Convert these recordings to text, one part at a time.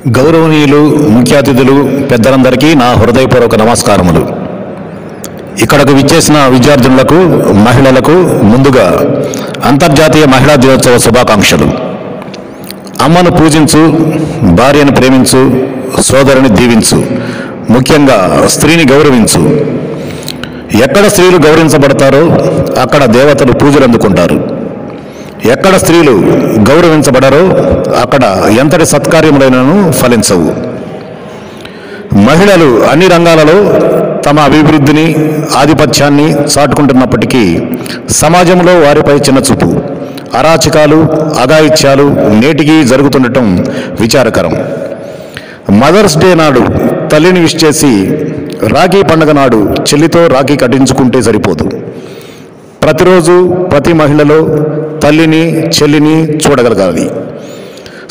గౌరవనీయులు ముఖ్య అతిథులు పెద్దలందరికీ నా హృదయపూర్వక నమస్కారములు. ఇక్కడకు విచ్చేసిన విద్యార్థులకు మహిళలకు ముందుగా అంతర్జాతీయ మహిళా దినోత్సవ శుభాకాంక్షలు. అమ్మను పూజించు, భార్యను ప్రేమించు, సోదరుని దీవించు, ముఖ్యంగా స్త్రీని గౌరవించు. ఎక్కడ స్త్రీలు గౌరవించబడతారో అక్కడ దేవతలు పూజలు అందుకుంటారు. ఎక్కడ స్త్రీలు గౌరవించబడరో అక్కడ ఎంతటి సత్కార్యములైనను ఫలించవు. మహిళలు అన్ని రంగాలలో తమ అభివృద్ధిని, ఆధిపత్యాన్ని చాటుకుంటున్నప్పటికీ సమాజంలో వారిపై చిన్నచూపు, అరాచకాలు, అఘాయిత్యాలు నేటికీ జరుగుతుండటం విచారకరం. మదర్స్ డే నాడు తల్లిని విష్ చేసి, రాఖీ పండుగ నాడు చెల్లితో రాఖీ కట్టించుకుంటే సరిపోదు. ప్రతిరోజు ప్రతి మహిళలో తల్లిని, చెల్లిని చూడగలగాలి.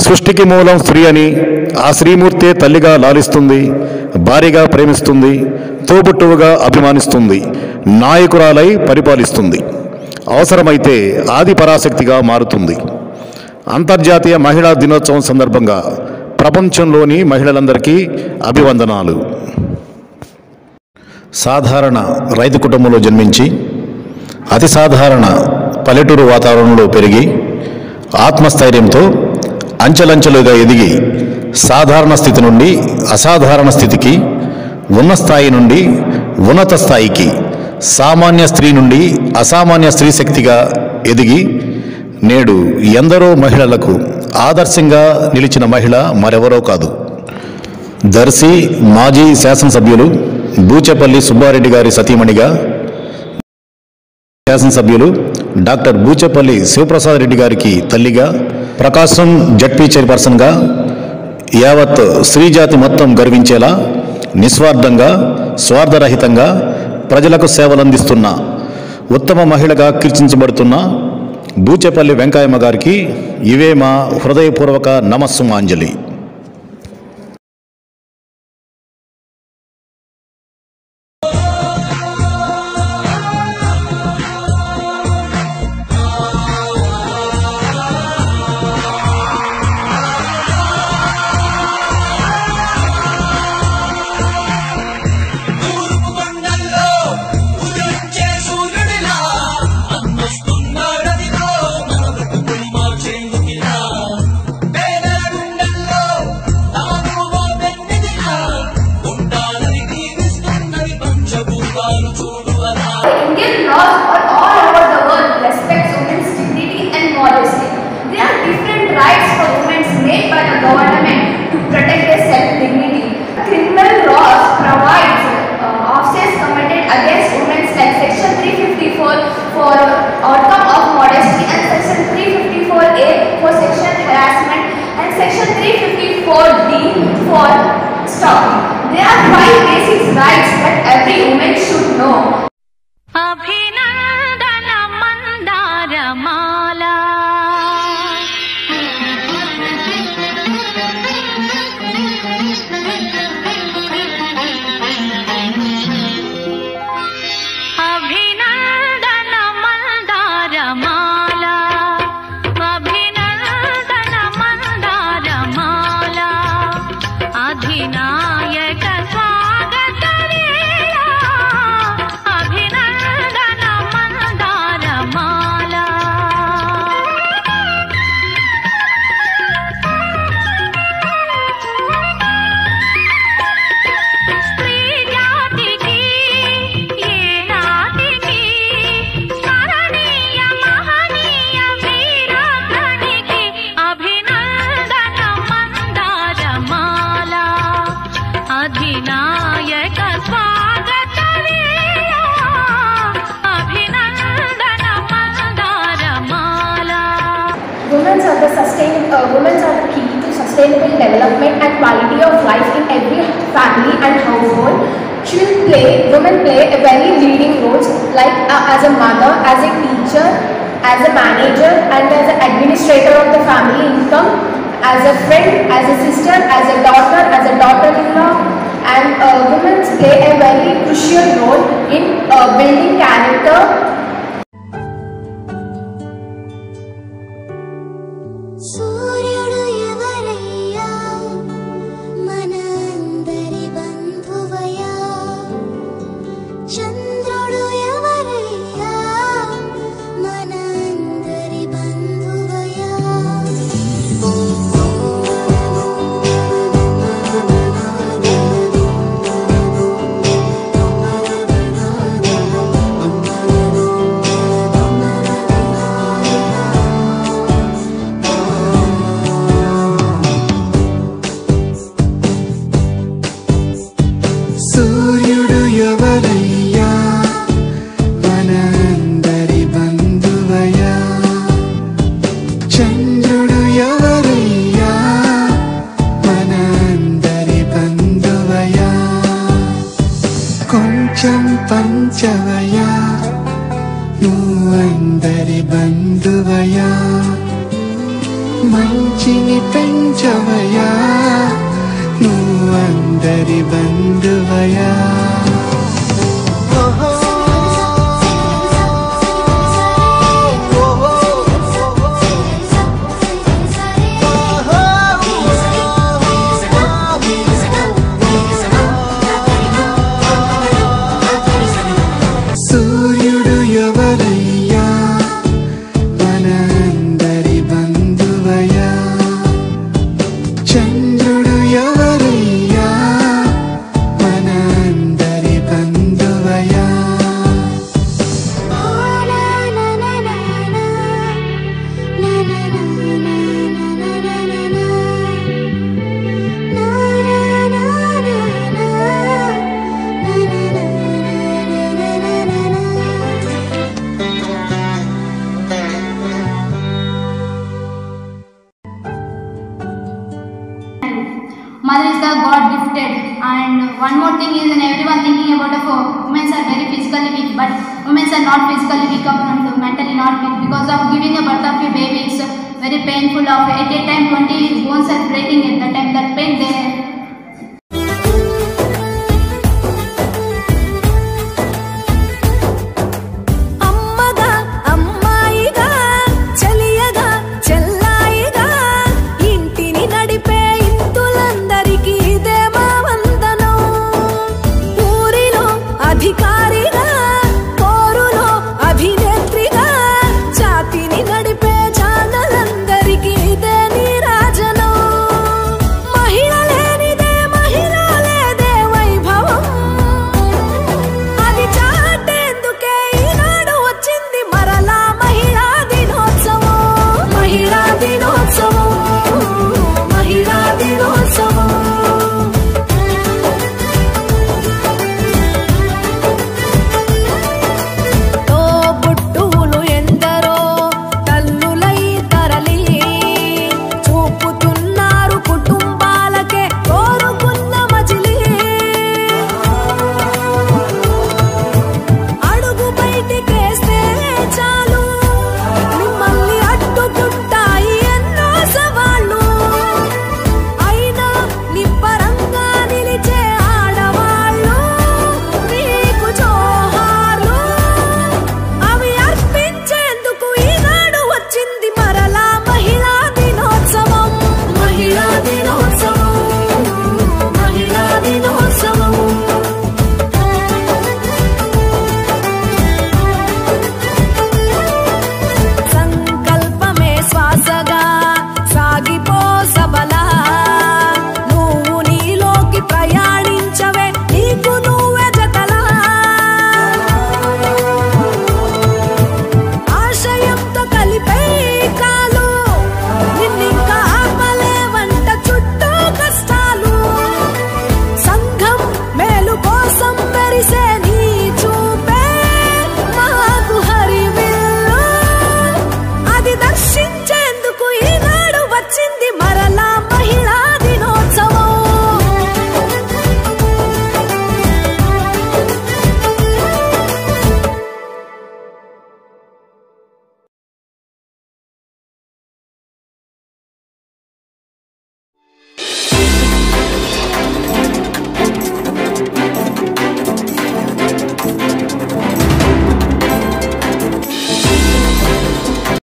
సృష్టికి మూలం స్త్రీ అని, ఆ స్త్రీమూర్తే తల్లిగా లాలిస్తుంది, భార్యగా ప్రేమిస్తుంది, తోబుట్టువుగా అభిమానిస్తుంది, నాయకురాలై పరిపాలిస్తుంది, అవసరమైతే ఆది పరాశక్తిగా మారుతుంది. అంతర్జాతీయ మహిళా దినోత్సవం సందర్భంగా ప్రపంచంలోని మహిళలందరికీ అభివందనాలు. సాధారణ రైతు కుటుంబంలో జన్మించి అతి సాధారణ పల్లెటూరు వాతావరణంలో పెరిగి ఆత్మస్థైర్యంతో అంచెలంచెలుగా ఎదిగి సాధారణ స్థితి నుండి అసాధారణ స్థితికి, ఉన్న స్థాయి నుండి ఉన్నత స్థాయికి, సామాన్య స్త్రీ నుండి అసామాన్య స్త్రీ శక్తిగా ఎదిగి నేడు ఎందరో మహిళలకు ఆదర్శంగా నిలిచిన మహిళ మరెవరో కాదు, దర్శి మాజీ శాసనసభ్యులు బూచేపల్లి సుబ్బారెడ్డి గారి సతీమణిగా, శాసనసభ్యులు డాక్టర్ బూచేపల్లి శివప్రసాద్ రెడ్డి గారికి తల్లిగా, ప్రకాశం జడ్పీ చైర్పర్సన్గా యావత్ స్త్రీజాతి మొత్తం గర్వించేలా నిస్వార్థంగా, స్వార్థరహితంగా ప్రజలకు సేవలందిస్తున్న ఉత్తమ మహిళగా కీర్తించబడుతున్న బూచేపల్లి వెంకయ్యమ్మ గారికి ఇవే మా హృదయపూర్వక నమస్సుమాంజలి. There are 5 basic rights that every woman should know. Abhinandana mandara mala Abhinandana mandara mala Abhinandana mandara mala Adhinayaka swagatarela Abhinandana mandara mala Stree jatiki yenatiki Smaraniya mahaniya veerakraniki Abhinandana mandara mala Adhinayaka swagatarela Abhinandana mandara mala Women are the key to sustainable development and quality of life in every family and household. Women play a very leading roles like as a mother, as a teacher, as a manager, and as an administrator of the family income, as a friend, as a sister, as a daughter-in-law, and women play a very crucial role in building character. సూర్యుడు ఎవరయ్యా ప్రపంచం పంచవయా నువ్వందరి బంధువయా మంచిని పెంచవయా నువ్వందరి బంధువయా సూర్యుడు ఎవరయ్యా మనందరి బంధువయా చంద్రుడు ఎవరయ్యా మనందరి బంధువయా Mother is the God gifted, and one more thing is, and everyone thinking about women are very physically weak, but women are not physically weak, and mentally not weak because of giving a birth of a baby. It's very painful. Of at a time 20 bones are breaking